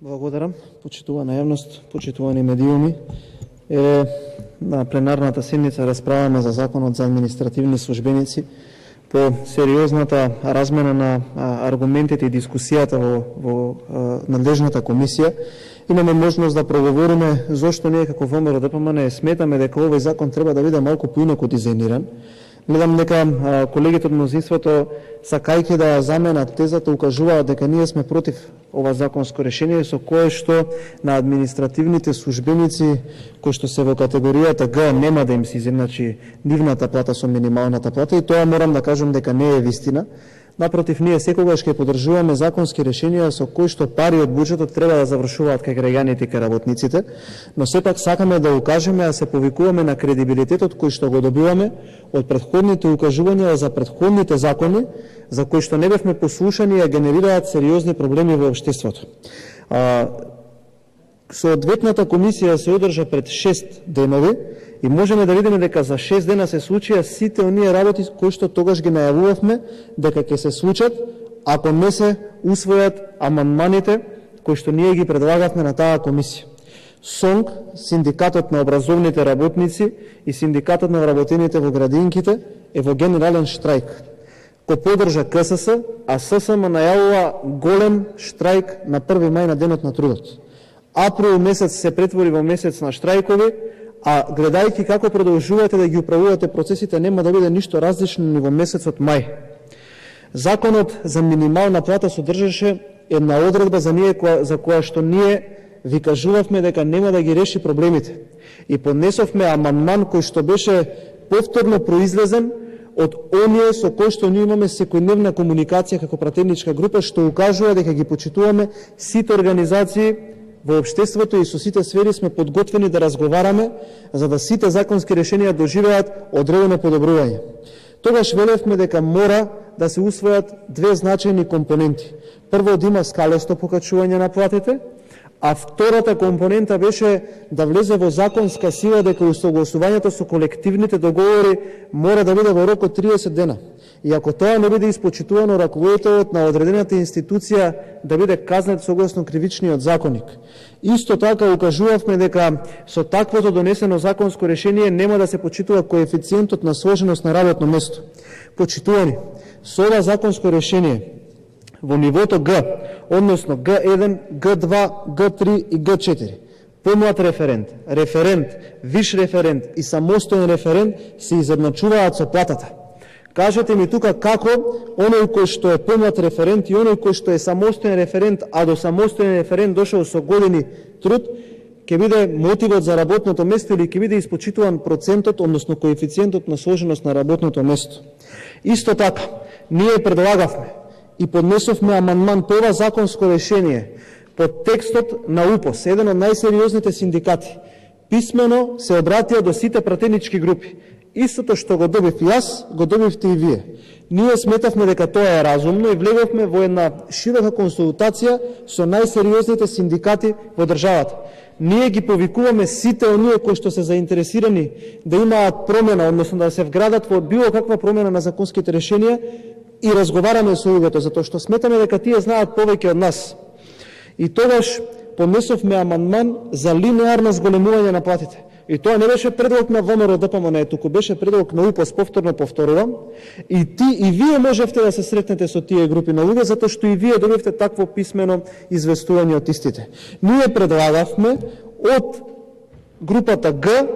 Благодарам, почитувана јавност, почитувани медиуми. На пленарната седница расправаме за Законот за административни службеници. По сериозната размена на аргументите и дискусијата во надлежната комисија, имаме можност да проговориме зошто ние како ВМРО ДПМН сметаме дека овој закон треба да биде малку поинаку дизајниран. Гледам дека колегите од мнозинството, сакајќи да заменат тезата, укажуваат дека ние сме против ова законско решение со кое што на административните службеници кои што се во категоријата Г нема да им се изедначи нивната плата со минималната плата, и тоа морам да кажам дека не е вистина. Напротив, ние секогаш ќе поддржуваме законски решенија со кои што пари од буџетот треба да завршуваат кај граѓаните и кај работниците, но сепак сакаме да укажеме, да се повикуваме на кредибилитетот кој што го добиваме од претходните укажувања за претходните закони, за кои што не бевме послушани и генерираат сериозни проблеми во општеството. Соодветната комисија се одржа пред 6 денови и можеме да видиме дека за 6 дена се случија сите оние работи кои што тогаш ги најавувавме дека ќе се случат ако не се усвојат амандманите кои што ние ги предлагавме на таа комисија. СОНГ, Синдикатот на образовните работници и Синдикатот на вработените во градинките е во генерален штрајк. Го поддржа КСС, а ССМ најавува голем штрајк на 1 мај на денот на трудот. Април месец се претвори во месец на штрајкови, а гледајќи како продолжувате да ги управувате процесите, нема да биде ништо различно ни во месецот мај. Законот за минимална плата содржаше една одредба за која што ние ви кажувавме дека нема да ги реши проблемите. И поднесовме амандман кој што беше повторно произлезен од оние со кои што ние имаме секојдневна комуникација како пратеничка група, што укажува дека ги почитуваме сите организации во општеството и со сите сфери сме подготвени да разговараме за да сите законски решенија доживеат одредено подобрување. Тогаш велевме дека мора да се усвојат две значајни компоненти. Прво, да има скалесто покачување на платите, а втората компонента беше да влезе во законска сила дека усогласувањето со колективните договори мора да биде во рок од 30 дена. И ако тоа не биде испочитувано, раководителот на одредената институција да биде казнет согласно кривичниот законник. Исто така укажувавме дека со таквото донесено законско решение нема да се почитува коефициентот на сложеност на работно место. Почитувани, со ова законско решение во нивото Г, односно Г1, Г2, Г3 и Г4, помлад референт, референт, виш референт и самостоен референт се изедначуваат со платата. Кажете ми тука како оној кој што е помлад референт и оној кој што е самостоен референт, а до самостоен референт дошол со години труд, ќе биде мотивот за работното место или ќе биде испочитуван процентот, односно коефициентот на сложеност на работното место. Исто така, ние предлагавме и поднесовме амандман по ова законско решение под текстот на УПОС, еден од најсериозните синдикати. Писмено се обратија до сите пратенички групи. Истото што го добив јас, го добивте и вие. Ние сметавме дека тоа е разумно и влеговме во една широка консултација со најсериозните синдикати во државата. Ние ги повикуваме сите оние кои што се заинтересирани да имаат промена, односно да се вградат во било каква промена на законските решенија и разговараме со луѓето, затоа што сметаме дека тие знаат повеќе од нас. И тогаш поднесовме амандман за линеарно зголемување на платите. И тоа не беше предлог на ВМРО ДПМН, туку беше предлог на УПОС, повторувам. И вие можевте да се сретнете со тие групи на луѓе, затоа што и вие добивте такво писмено известување од истите. Ние предлагавме од групата Г,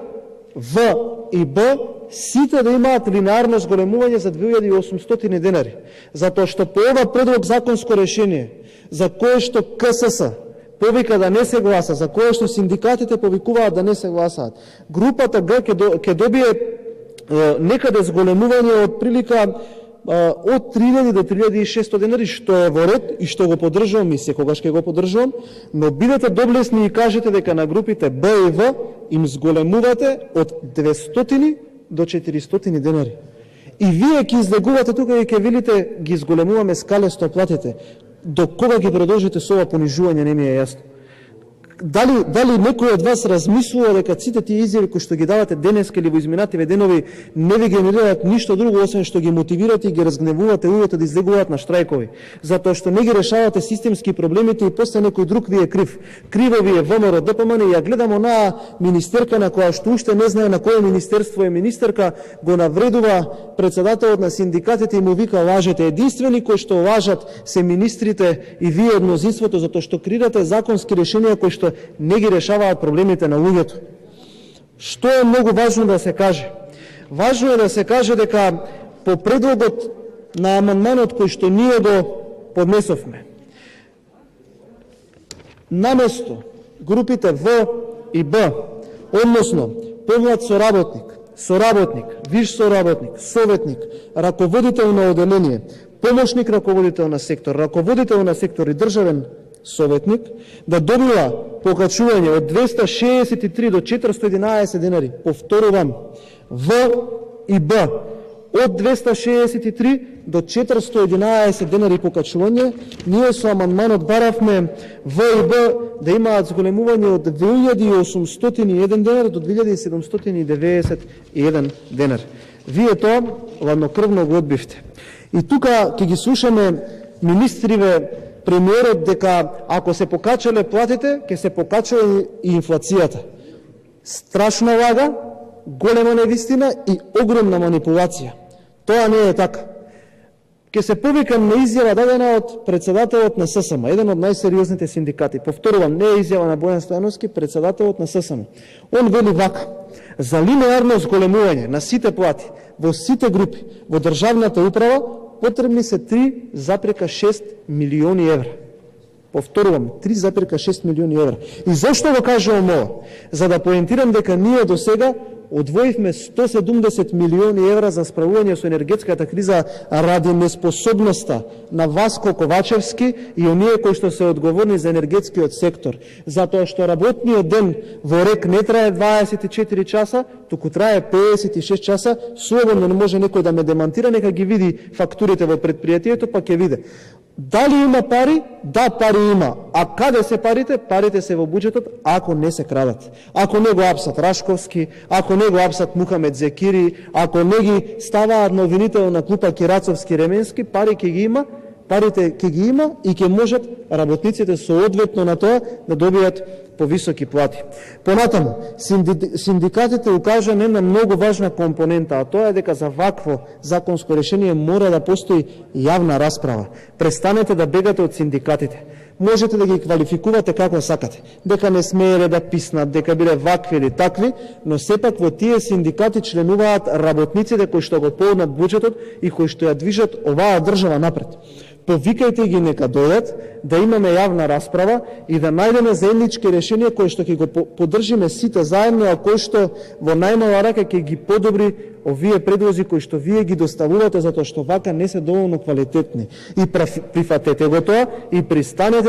В и Б сите да имаат линеарно зголемување за 2800 денари. Затоа што по ова предлог законско решение, за кое што КСС повика да не се гласа, за кое што синдикатите повикуваат да не се гласаат, групата Г ќе добие некаде зголемување од прилика од 3000 до 3600 денари, што е во ред и што го поддржувам и секогаш ќе го поддржувам, но бидете доблесни и кажете дека на групите Б и В им зголемувате од 200 до 400 денари. И вие ќе излегувате тука и ќе велите ги зголемуваме скалесто платите. До кога ги продолжите со ова понижување не ми е јасно. Дали некој од вас размислува дека сите тие изјави кои што ги давате денеска или во изминативе денови не ви генерираат ништо друго освен што ги мотивирате и ги разгневувате луѓето да излегуваат на штрајкови, затоа што не ги решавате системски проблемите и после некој друг ви е крив. Криво ви е ВМРО ДПМН и ја гледам онаа министерка на која што уште не знае на кое министерство е министерка, го навредува председателот на синдикатите и му вика лажете. Единствени кои што лажат се министрите и вие од мнозинството, затоа што креирате законски решенија кои што не ги решаваат проблемите на луѓето. Што е многу важно да се каже? Важно е да се каже дека по предлогот на амандманот кој што ние го поднесовме, наместо групите В и Б, односно поглед соработник, виш соработник, советник, раководител на оделение, помошник раководител на сектор, раководител на сектор и државен советник, да добива покачување од 263 до 411 денари. Повторувам, В и Б од 263 до 411 денари покачување. Ние со амандманот баравме В и Б да имаат зголемување од 2801 денар до 2791 денар. Вие тоа ладнокрвно го одбивте. И тука ќе ги слушаме министриве, премиерот дека ако се покачале платите, ќе се покачува и инфлацијата. Страшна лага, голема невистина и огромна манипулација. Тоа не е така. Ке се повикам на изјава дадена од председателот на ССМ, еден од најсериозните синдикати. Повторувам, не е изјава на Бојан Стојановски, председателот на ССМ. Он вели вака: за линеарно зголемување на сите плати во сите групи во државната управа потребни се 3,6 милиони евра. Повторувам, 3,6 милиони евра. И зошто го кажувам ова? За да поентирам дека ние до сега одвоивме 170 милиони евра за справување со енергетската криза ради неспособноста на Васко Ковачевски и оние кои што се одговорни за енергетскиот сектор. Затоа што работниот ден во РЕК не трае 24 часа, туку трае 56 часа. Слободно не може некој да ме демантира, нека ги види фактурите во предпријатието, па ќе види. Дали има пари? Да, пари има. А каде се парите? Парите се во буџетот, ако не се крадат. Ако не го апсат Рашковски, ако не го апсат Мухамед Зекири, ако не ги ставаат на обвинител на клупа Кирацовски Ременски, пари ќе ги има, парите ќе ги има и ќе можат работниците соодветно на тоа да добијат повисоки плати. Понатаму, синдикатите укажа на многу важна компонента, а тоа е дека за вакво законско решение мора да постои јавна расправа. Престанете да бегате од синдикатите. Можете да ги квалификувате како сакате, дека не смееле да писнат, дека биле вакви или такви, но сепак во тие синдикати членуваат работниците кои што го полнат буџетот и кои што ја движат оваа држава напред. Повикајте ги нека дојдат, да имаме јавна расправа и да најдеме заеднички решенија кои што ќе го поддржиме сите заедно, а кои што во најмала рака ќе ги подобри овие предлози кои што вие ги доставувате, затоа што вака не се доволно квалитетни. И прифатете го тоа и пристанете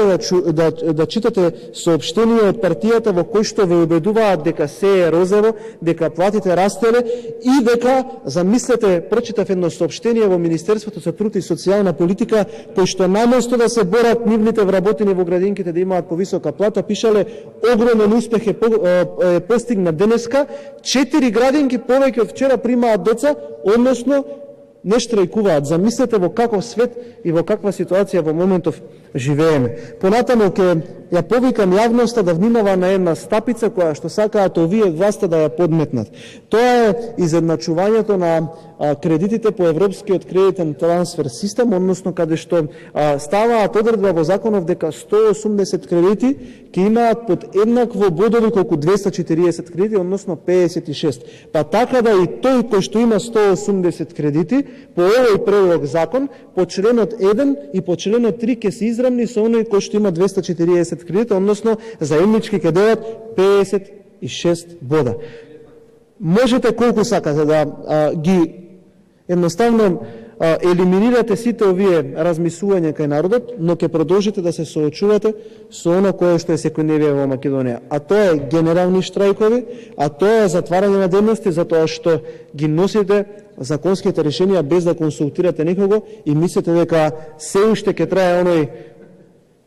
да читате соопштенија од партијата во кои што ве убедуваат дека се е розово, дека платите растеле и дека, замислете, прочитав едно соопштение во Министерството за труд и социјална политика, кои што наместо да се борат нивните вработени во градинките да имаат повисока плата, пишале огромен успех е постигнат денеска, 4 градинки повеќе од вчера примаат деца, односно не штрајкуваат. Замислете во каков свет и во каква ситуација во моментов живееме. Понатаму ќе ја повикам јавноста да внимава на една стапица која што сакаат овие власта да ја подметнат. Тоа е изедначувањето на кредитите по Европскиот кредитен трансфер систем, односно каде што ставаат одредба во законов дека 180 кредити ќе имаат под еднакво бодови колку 240 кредити, односно 56. Па така да и тој кој што има 180 кредити по овој предлог закон, по членот 1 и по членот 3 ќе се израмни со оној кој што има 240 кредити, односно заеднички ќе дадат 56 бода. Можете колку сакате да ги едноставно елиминирате сите овие размислувања кај народот, но ќе продолжите да се соочувате со оно кое што е секојдневие во Македонија. А тоа е генерални штрајкови, а тоа е затварање на дејности, затоа што ги носите законските решенија без да консултирате никого и мислите дека се уште ќе трае оној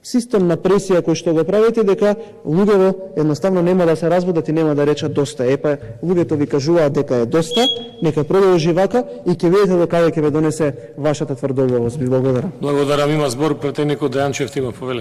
систем на пресија кој што го правите, дека луѓето едноставно нема да се разводат и нема да речат доста. Епа, луѓето ви кажуваат дека е доста, нека продолжи вака и ќе видите до каде ќе ве донесе вашата тврдоглавост. Ви благодарам. Благодарам, има збор претедникот Дејанчев, има повеле.